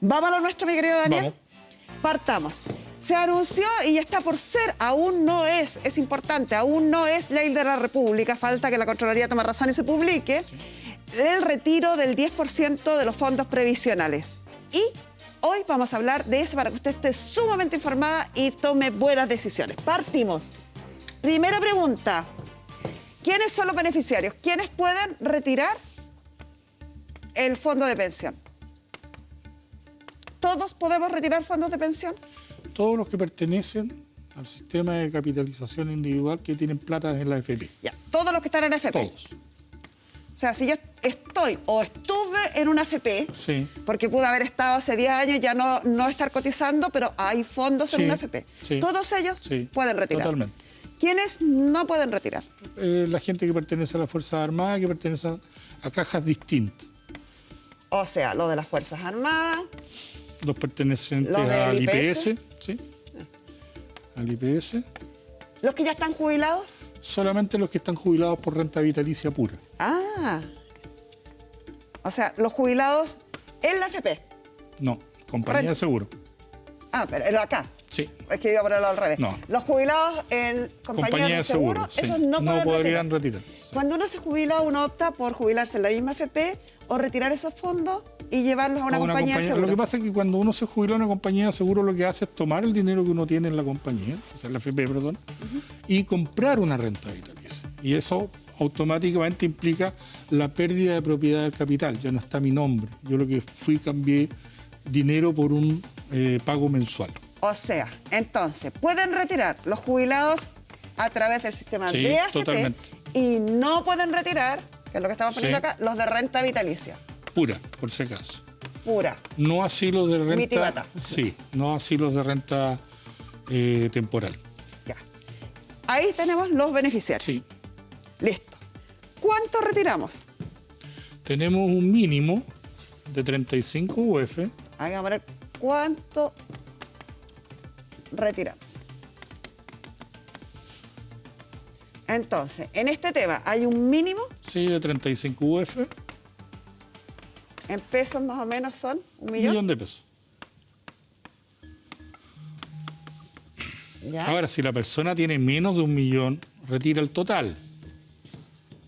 Vamos a lo nuestro, mi querido Daniel. Vamos. Partamos. Se anunció y está por ser, aún no es importante, aún no es ley de la República, falta que la Contraloría tome razón y se publique, el retiro del 10% de los fondos previsionales. Y hoy vamos a hablar de eso para que usted esté sumamente informada y tome buenas decisiones. Partimos. Primera pregunta. ¿Quiénes son los beneficiarios? ¿Quiénes pueden retirar el fondo de pensión? ¿Todos podemos retirar fondos de pensión? Todos los que pertenecen al sistema de capitalización individual que tienen plata en la AFP. Ya, todos los que están en AFP. Todos. O sea, si yo estoy o estuve en una AFP, Sí. porque pude haber estado hace 10 años, ya no estar cotizando, pero hay fondos en Sí, una AFP. sí. Todos ellos Sí, pueden retirar. totalmente. ¿Quiénes no pueden retirar? La gente que pertenece a las Fuerzas Armadas, que pertenece a cajas distintas. O sea, los de las Fuerzas Armadas, Los pertenecientes ¿Los del al IPS? IPS, ¿sí? Al IPS. los que ya están jubilados. Solamente los que están jubilados por renta vitalicia pura. Ah. O sea, los jubilados en la AFP. No, compañía Renta. de seguro. Ah, pero era acá. Sí. Es que iba a ponerlo al revés. No. Los jubilados en compañías de seguro, sí. esos no pueden podrían retirar. Sí. Cuando uno se jubila, uno opta por jubilarse en la misma AFP o retirar esos fondos y llevarlos a una compañía de seguro. Lo que pasa es que cuando uno se jubila en una compañía de seguro, lo que hace es tomar el dinero que uno tiene en la compañía, o sea, en la AFP, perdón, y comprar una renta vitalicia. Y eso automáticamente implica la pérdida de propiedad del capital. Ya no está mi nombre. Yo lo que cambié dinero por un pago mensual. O sea, entonces, pueden retirar los jubilados a través del sistema Sí, de AFP totalmente. y no pueden retirar, que es lo que estamos poniendo Sí. acá, los de renta vitalicia, Pura, por si acaso. pura. No así los de renta. Mitibata. Sí, no así los de renta temporal. Ya. Ahí tenemos los beneficiarios. Sí. Listo. ¿Cuánto retiramos? Tenemos un mínimo de 35 UF. Ahí vamos a ver cuánto retiramos. Entonces, en este tema hay un mínimo, Sí, de 35 UF. en pesos más o menos son un Un millón. millón de pesos. Ya. Ahora, si la persona tiene menos de 1 millón, retira el total.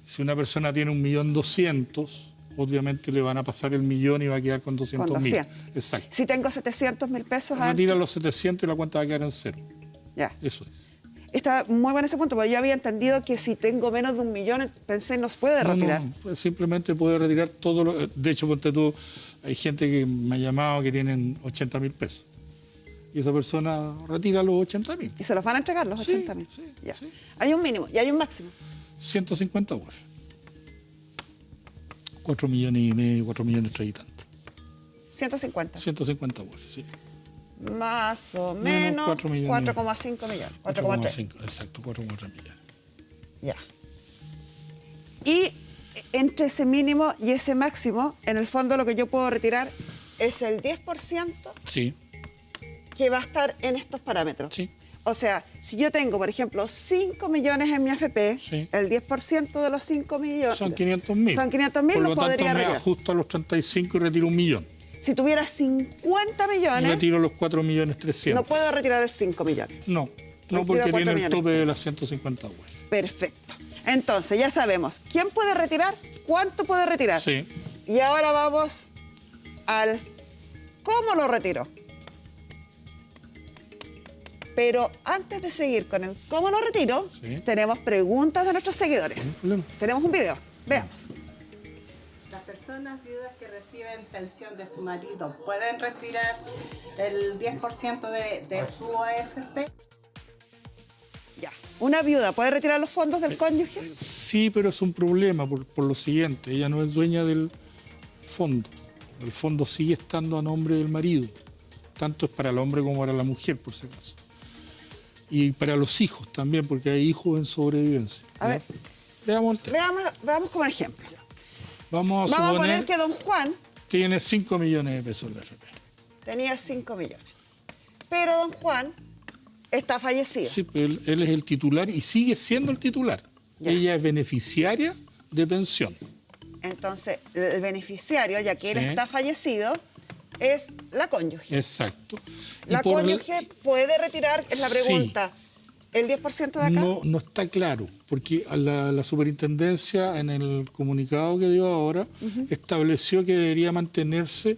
Si una persona tiene 1.200.000, obviamente le van a pasar el millón y va a quedar con 200.000. 200. Exacto. Si tengo 700.000 pesos, Retira los 700 y la cuenta va a quedar en cero. ya. Eso es. Está muy bueno ese punto, porque yo había entendido que si tengo menos de 1 millón, pensé no se puede retirar. No, pues simplemente puede retirar todo lo... De hecho, ponte tú, hay gente que me ha llamado que tienen 80.000 pesos. Y esa persona retira los 80.000. Y se los van a entregar los Sí, 80.000. sí, Ya. sí. Hay un mínimo y hay un máximo. 150 UF. 4 millones y medio, 4 millones y tanto. 150. 150 UF, sí. Más o Menos menos 4 millones. 4,5 millones. 4,3. 4,5, exacto, 4,3 millones. Ya. Y entre ese mínimo y ese máximo, en el fondo lo que yo puedo retirar es el 10% Sí, que va a estar en estos parámetros. sí. O sea, si yo tengo, por ejemplo, 5 millones en mi AFP, Sí. el 10% de los 5 millones... Son 500.000. Son 500.000, Por lo lo tanto, podría me retirar. ajusto a los 35 y retiro 1 millón. Si tuviera 50 millones, Retiro los 4 millones 300. no puedo retirar el 5 millones. No, Retiro porque 4 tiene el millones. tope de las 150 UF. Perfecto. Entonces, ya sabemos quién puede retirar, cuánto puede retirar. Sí. Y ahora vamos al cómo lo retiro. Pero antes de seguir con el cómo lo retiro, Sí. tenemos preguntas de nuestros seguidores. No hay problema. Tenemos un video. Veamos. Las personas viudas que reciben pensión de su marido pueden retirar el 10% de su AFP. Ya. ¿Una viuda puede retirar los fondos del cónyuge? Sí, pero es un problema por lo siguiente. Ella no es dueña del fondo. El fondo sigue estando a nombre del marido. Tanto es para el hombre como para la mujer, por si acaso. Y para los hijos también, porque hay hijos en sobrevivencia. A ver. Veamos el tema. Veamos como ejemplo. Vamos a Vamos a suponer poner que don Juan tiene 5 millones de pesos en la AFP. tenía 5 millones. Pero don Juan está fallecido. Sí, pero él es el titular y sigue siendo el titular. Ya. Ella es beneficiaria de pensión. Entonces, el beneficiario, ya que él Sí. está fallecido, es la cónyuge. Exacto. Y La por- cónyuge puede retirar, es la Sí. pregunta, el 10% de acá. No está claro, porque la superintendencia en el comunicado que dio ahora estableció que debería mantenerse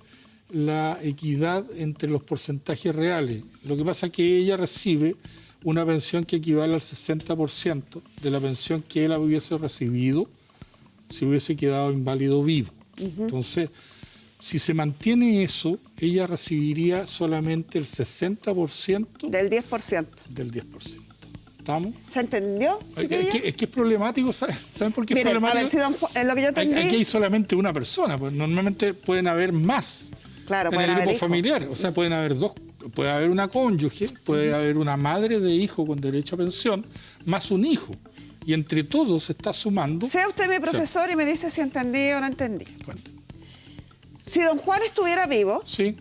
la equidad entre los porcentajes reales. Lo que pasa es que ella recibe una pensión que equivale al 60% de la pensión que él hubiese recibido si hubiese quedado inválido vivo. Entonces, si se mantiene eso, ella recibiría solamente el 60% Del 10%. del 10%. ¿Estamos? ¿Se entendió, chiquillos? Es que es problemático, ¿saben por qué Miren, es problemático? a ver si don Juan, en lo que yo entendí, Aquí hay solamente una persona, pues normalmente pueden haber más claro, en pueden el haber grupo hijos. familiar. O sea, pueden haber dos, puede haber una cónyuge, puede haber una madre de hijo con derecho a pensión, más un hijo. Y entre todos se está sumando. Sea usted mi profesor y me dice si entendí o no entendí. Cuenta. Si don Juan estuviera vivo, Sí,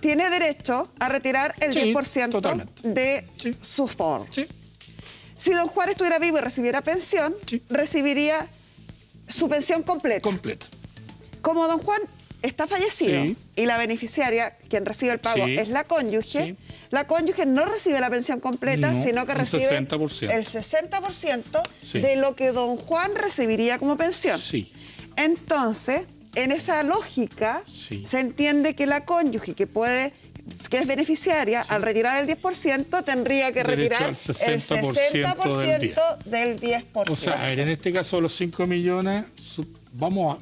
tiene derecho a retirar el Sí, 10% totalmente. de Sí. su FOR. sí, Si don Juan estuviera vivo y recibiera pensión, Sí. recibiría su pensión completa. completa. Como don Juan está fallecido Sí. y la beneficiaria, quien recibe el pago, Sí. es la cónyuge, Sí. la cónyuge no recibe la pensión completa, No, sino que un recibe 60%. el 60% Sí. de lo que don Juan recibiría como pensión. Sí. Entonces, en esa lógica, Sí. se entiende que la cónyuge que es beneficiaria, al retirar el 10%, tendría que Derecho retirar al el 60% 60% del 10%. O sea, a ver, en este caso los 5 millones,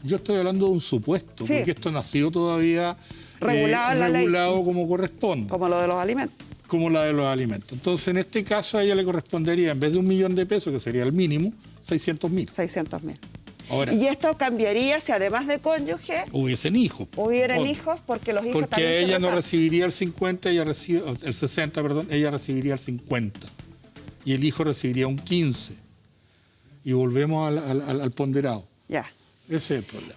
yo estoy hablando de un supuesto, Sí. porque esto no ha sido todavía Regulado en la ley. regulado como corresponde, Como lo de los alimentos. como la de los alimentos. Entonces, en este caso, a ella le correspondería, en vez de 1 millón de pesos, que sería el mínimo, 600.000. 600.000. Ahora, Y esto cambiaría si además de cónyuge hubiesen hijos. hubieran Otro. hijos, porque los hijos Porque también se ella no reparten. recibiría el 50, ella recibe, el 60, perdón, ella recibiría el 50. Y el hijo recibiría un 15. Y volvemos al ponderado. Ya. Ese es el problema.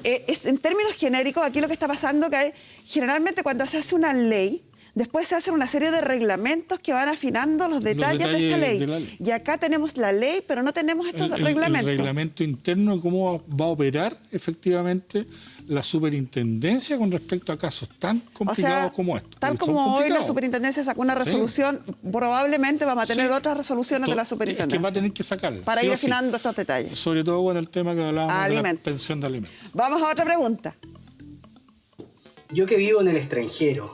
En términos genéricos, aquí lo que está pasando que generalmente cuando se hace una ley, después se hacen una serie de reglamentos que van afinando los detalles de esta ley. de la ley. Y acá tenemos la ley, pero no tenemos estos El reglamentos. reglamento interno de cómo va a operar efectivamente la superintendencia con respecto a casos tan O complicados sea, como estos. tal porque son como hoy la complicados. superintendencia sacó una resolución, probablemente vamos a tener Sí. otras resoluciones de la Es que superintendencia. va a tener que sacarla. para sí ir o sí. afinando estos detalles. Sobre todo con el tema que hablábamos de la Alimentos. pensión de alimentos. Vamos a otra pregunta. Yo que vivo en el extranjero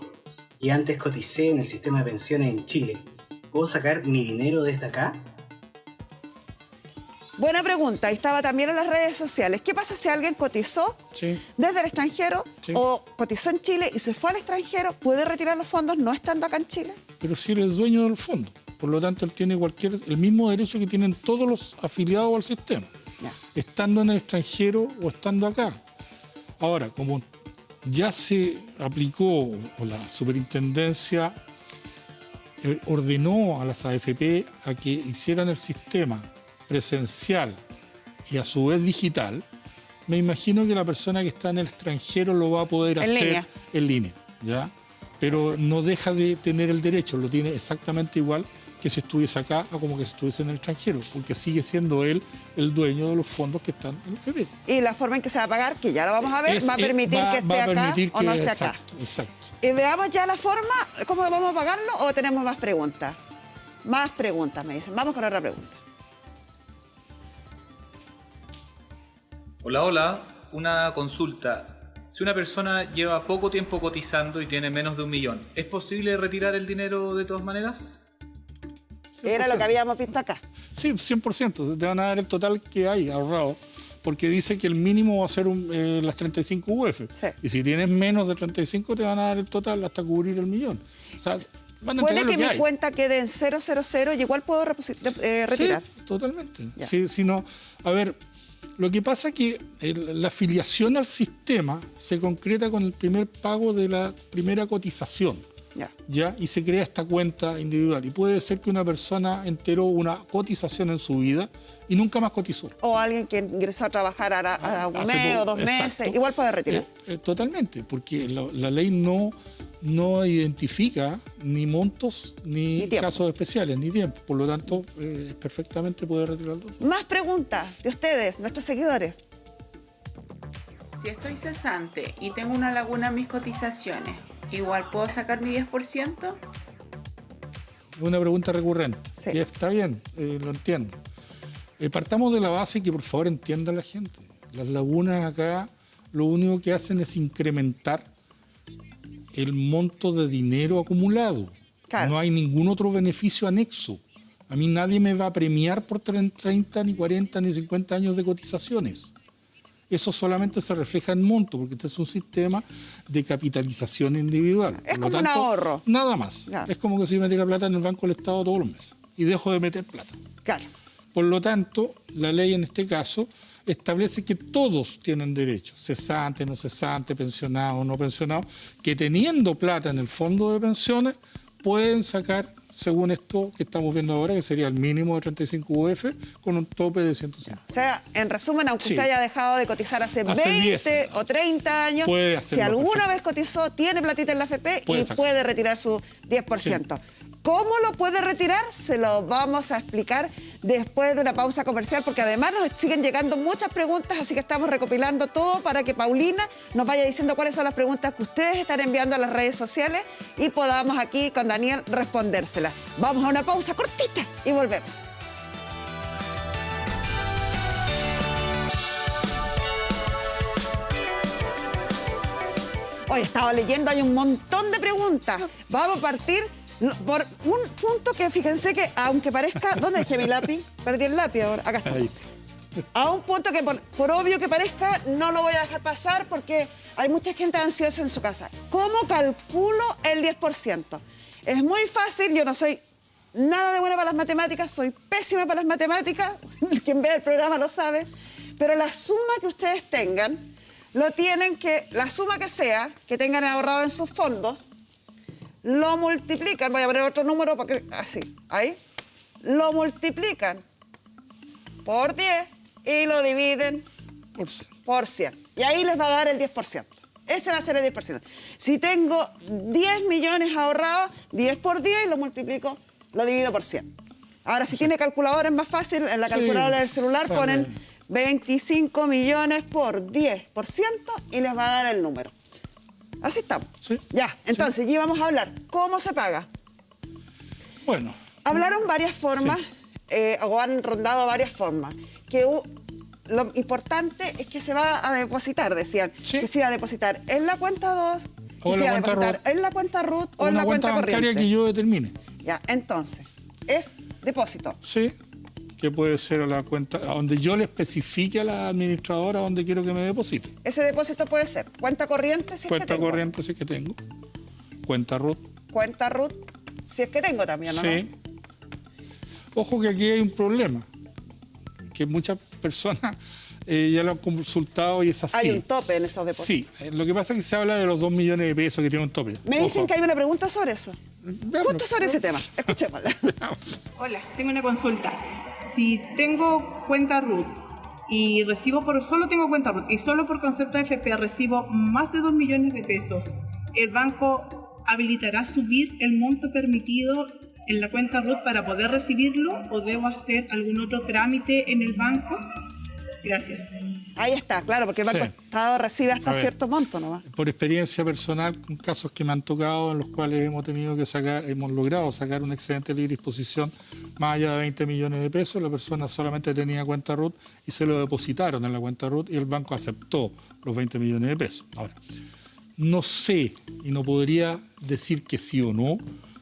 y antes coticé en el sistema de pensiones en Chile, ¿puedo sacar mi dinero desde acá? Buena pregunta. Y estaba también en las redes sociales. ¿Qué pasa si alguien cotizó Sí. desde el extranjero Sí. o cotizó en Chile y se fue al extranjero? ¿Puede retirar los fondos no estando acá en Chile? Pero si él es dueño del fondo. Por lo tanto, él tiene el mismo derecho que tienen todos los afiliados al sistema, Ya. estando en el extranjero o estando acá. Ahora, como ya se aplicó, o la superintendencia ordenó a las AFP a que hicieran el sistema presencial y a su vez digital, me imagino que la persona que está en el extranjero lo va a poder En hacer línea. en línea, ¿ya? Pero no deja de tener el derecho, lo tiene exactamente igual que si estuviese acá o como que si estuviese en el extranjero, porque sigue siendo él el dueño de los fondos que están en el FP. Y la forma en que se va a pagar, que ya lo vamos a ver, va a permitir que esté acá permitir o no que- esté acá. Exacto, exacto. Y veamos ya la forma, cómo vamos a pagarlo o tenemos más preguntas. Más preguntas, me dicen. Vamos con otra pregunta. Hola, hola. Una consulta. Si una persona lleva poco tiempo cotizando y tiene menos de 1 millón, ¿es posible retirar el dinero de todas maneras? Era lo que habíamos visto acá. Sí, 100%. Te van a dar el total que hay ahorrado, porque dice que el mínimo va a ser las 35 UF. Sí. Y si tienes menos de 35, te van a dar el total hasta cubrir el millón. O sea, van a Puede entregar que lo que mi hay. cuenta quede en 000 y igual puedo retirar. Sí, totalmente. Ya. Sí, si no, a ver, lo que pasa es que la afiliación al sistema se concreta con el primer pago de la primera cotización. Ya. ¿Ya? Y se crea esta cuenta individual. Y puede ser que una persona enteró una cotización en su vida y nunca más cotizó. O alguien que ingresó a trabajar a un Hace mes o poco, 2 meses, exacto. igual puede retirar. Totalmente, porque la ley no identifica ni montos, Ni ni tiempo. casos especiales, ni tiempo. Por lo tanto, perfectamente puede retirarlo. Más preguntas de ustedes, nuestros seguidores. Si estoy cesante y tengo una laguna en mis cotizaciones, ¿igual puedo sacar mi 10%? Una pregunta recurrente. Sí. Y está bien, lo entiendo. Partamos de la base que por favor entienda la gente. Las lagunas acá lo único que hacen es incrementar el monto de dinero acumulado. Claro. No hay ningún otro beneficio anexo. A mí nadie me va a premiar por 30, ni 40, ni 50 años de cotizaciones. Eso solamente se refleja en monto, porque este es un sistema de capitalización individual. Es Por lo como un ahorro. Nada más. Claro. Es como que si yo metiera plata en el Banco del Estado todos los meses y dejo de meter plata. Claro. Por lo tanto, la ley en este caso establece que todos tienen derecho, cesante, no cesante, pensionado, no pensionado, que teniendo plata en el fondo de pensiones pueden sacar, según esto que estamos viendo ahora, que sería el mínimo de 35 UF con un tope de 105. O sea, en resumen, aunque Sí. usted haya dejado de cotizar hace 20 10 o 30 años, puede si hacerlo alguna perfecto. vez cotizó, tiene platita en la AFP Puede y sacar. puede retirar su 10%. ¿Cómo lo puede retirar? Se lo vamos a explicar después de una pausa comercial, porque además nos siguen llegando muchas preguntas, así que estamos recopilando todo para que Paulina nos vaya diciendo cuáles son las preguntas que ustedes están enviando a las redes sociales y podamos aquí con Daniel respondérselas. Vamos a una pausa cortita y volvemos. Hoy estaba leyendo, hay un montón de preguntas. Vamos a partir por un punto que fíjense que, aunque parezca... ¿Dónde dejé mi lápiz? Perdí el lápiz ahora. Acá está. Ahí. A un punto que, por obvio que parezca, no lo voy a dejar pasar porque hay mucha gente ansiosa en su casa. ¿Cómo calculo el 10%? Es muy fácil, yo no soy nada de buena para las matemáticas, soy pésima para las matemáticas, quien ve el programa lo sabe, pero la suma que ustedes tengan, la suma que sea, que tengan ahorrado en sus fondos, lo multiplican, voy a poner otro número, porque así, ahí, lo multiplican por 10 y lo dividen por 100. Y ahí les va a dar el 10%. Ese va a ser el 10%. Si tengo 10 millones ahorrados, 10 por 10 y lo multiplico, lo divido por 100. Ahora, si tiene calculadora es más fácil, en la calculadora del celular sale. ponen 25 millones por 10% y les va a dar el número. Así estamos. Sí. Ya, entonces, ya vamos a hablar. ¿Cómo se paga? Bueno, Hablaron varias formas, o han rondado varias formas. Lo importante es que se va a depositar, decían. Sí. Que se iba a depositar en la cuenta 2, O que en se la iba a cuenta depositar RUT. en la cuenta RUT o en una la cuenta cuenta bancaria corriente. que yo determine. Ya, entonces, es depósito. Sí, que puede ser a la cuenta, a donde yo le especifique a la administradora donde quiero que me deposite. Ese depósito puede ser cuenta corriente, si es que Cuenta tengo. corriente si es que tengo. Cuenta RUT. Cuenta RUT, si es que tengo también, ¿no? Sí. Ojo que aquí hay un problema, que muchas personas ya lo han consultado y es así. Hay un tope en estos depósitos. Sí, lo que pasa es que se habla de los 2 millones de pesos que tiene un tope. Me dicen Ojo. que hay una pregunta sobre eso. Veámoslo. Justo sobre ese tema. Escuchémosla. Hola, tengo una consulta. Si tengo cuenta RUT y solo tengo cuenta RUT y solo por concepto de FP recibo más de 2 millones de pesos, ¿el banco habilitará subir el monto permitido en la cuenta RUT para poder recibirlo o debo hacer algún otro trámite en el banco? Gracias. Ahí está, claro, porque el Banco Sí. Estado recibe hasta A ver. cierto monto nomás. Por experiencia personal, con casos que me han tocado en los cuales hemos logrado sacar un excedente de libre disposición más allá de 20 millones de pesos, la persona solamente tenía cuenta RUT y se lo depositaron en la cuenta RUT y el banco aceptó los 20 millones de pesos. Ahora, no sé y no podría decir que sí o no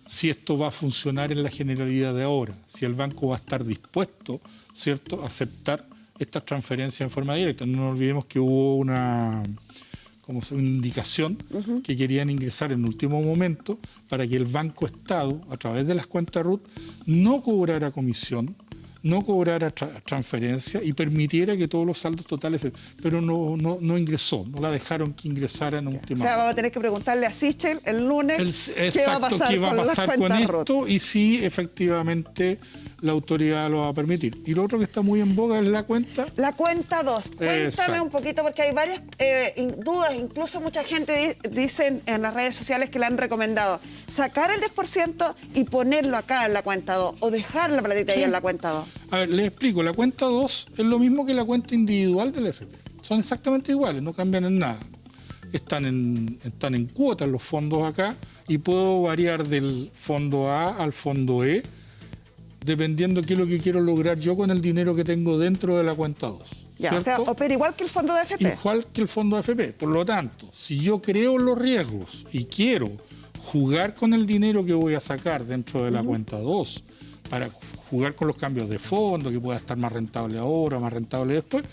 si esto va a funcionar en la generalidad de ahora, si el banco va a estar dispuesto, ¿cierto?, a aceptar estas transferencias en forma directa. No nos olvidemos que hubo una indicación que querían ingresar en último momento para que el Banco Estado, a través de las cuentas RUT, no cobrara comisión, no cobrara transferencia y permitiera que todos los saldos totales... Pero no ingresó, no la dejaron que ingresara en O última sea, hora. vamos a tener que preguntarle a Sichel el lunes qué va a pasar qué va a con las pasar con cuentas RUT. esto y si efectivamente la autoridad lo va a permitir. Y lo otro que está muy en boga es la cuenta. La cuenta 2, cuéntame Exacto. un poquito porque hay varias dudas, incluso mucha gente dice en las redes sociales que le han recomendado sacar el 10% y ponerlo acá en la cuenta 2 o dejar la platita ahí Sí. en la cuenta 2. A ver, les explico. La cuenta 2 es lo mismo que la cuenta individual del FP. Son exactamente iguales, no cambian en nada. Están en cuotas los fondos acá y puedo variar del fondo A al fondo E dependiendo qué es lo que quiero lograr yo con el dinero que tengo dentro de la cuenta 2. Ya, o sea, opera igual que el fondo de AFP. Igual que el fondo de AFP. Por lo tanto, si yo creo los riesgos y quiero jugar con el dinero que voy a sacar dentro de la cuenta 2 para jugar con los cambios de fondo, que pueda estar más rentable ahora, más rentable después,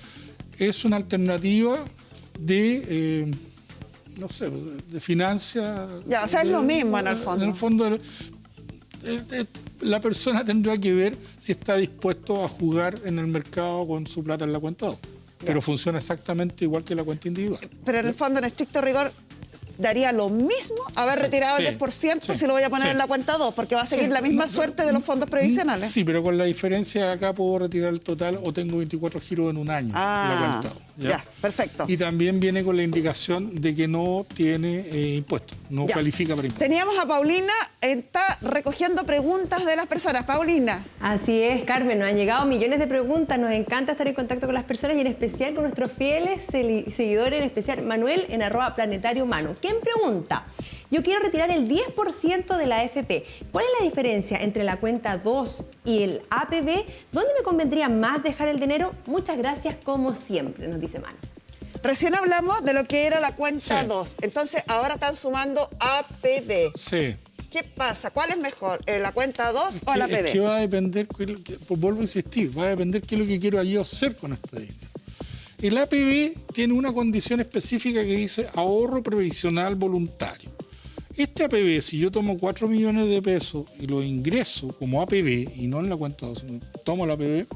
es una alternativa de, no sé, de financia. Ya, o sea, es lo mismo en el fondo. En el fondo, la persona tendrá que ver si está dispuesto a jugar en el mercado con su plata en la cuenta 2. Pero funciona exactamente igual que la cuenta individual. Pero en el fondo, en estricto rigor, daría lo mismo haber retirado el 10% si lo voy a poner en la cuenta 2, porque va a seguir la misma suerte de los fondos previsionales. Sí, pero con la diferencia de acá puedo retirar el total o tengo 24 giros en un año en la cuenta 2. Ya, perfecto. Y también viene con la indicación de que no tiene impuestos, no califica para impuestos. Teníamos a Paulina, está recogiendo preguntas de las personas. Paulina. Así es, Carmen, nos han llegado millones de preguntas, nos encanta estar en contacto con las personas y en especial con nuestros fieles seguidores, en especial Manuel en @planetariomanu. ¿Quién pregunta? Yo quiero retirar el 10% de la AFP. ¿Cuál es la diferencia entre la cuenta 2 y el APB? ¿Dónde me convendría más dejar el dinero? Muchas gracias como siempre, nos dice Manu. Recién hablamos de lo que era la cuenta 2. Entonces, ahora están sumando APB. Sí. ¿Qué pasa? ¿Cuál es mejor? ¿La cuenta 2 o la APB? Es que va a depender, pues vuelvo a insistir, va a depender qué es lo que quiero yo hacer con este dinero. El APB tiene una condición específica que dice ahorro previsional voluntario. Este APB, si yo tomo 4 millones de pesos y lo ingreso como APB y no en la cuenta 2, sino tomo el APB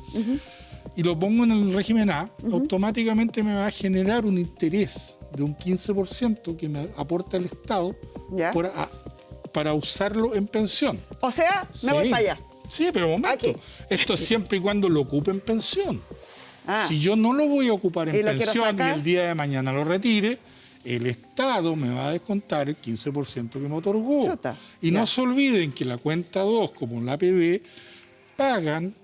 y lo pongo en el régimen A, automáticamente me va a generar un interés de un 15% que me aporta el Estado para usarlo en pensión. O sea, me voy para allá. Sí, pero un momento. Aquí. Esto es siempre y cuando lo ocupe en pensión. Si yo no lo voy a ocupar en pensión y el día de mañana lo retire, el Estado me va a descontar el 15% que me otorgó. Y no se olviden que la cuenta 2, como la APB, pagan,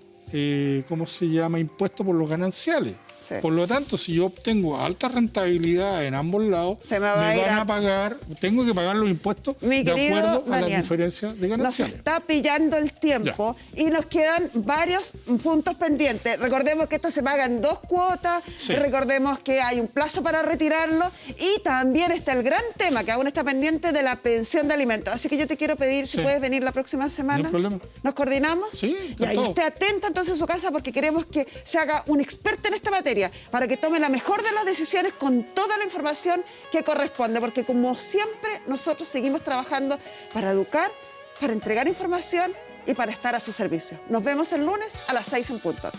¿cómo se llama?, impuestos por los gananciales. Sí. Por lo tanto, si yo obtengo alta rentabilidad en ambos lados, me van a pagar, tengo que pagar los impuestos de acuerdo a las diferencias de gananciales. Nos está pillando el tiempo y nos quedan varios puntos pendientes. Recordemos que esto se paga en 2 cuotas, recordemos que hay un plazo para retirarlo y también está el gran tema que aún está pendiente de la pensión de alimentos. Así que yo te quiero pedir si puedes venir la próxima semana. No hay problema. ¿Nos coordinamos? Sí. Y ahí esté atenta entonces a su casa porque queremos que se haga un experto en esta materia para que tome la mejor de las decisiones con toda la información que corresponde, porque como siempre nosotros seguimos trabajando para educar, para entregar información y para estar a su servicio. Nos vemos el lunes a las 6 en punto.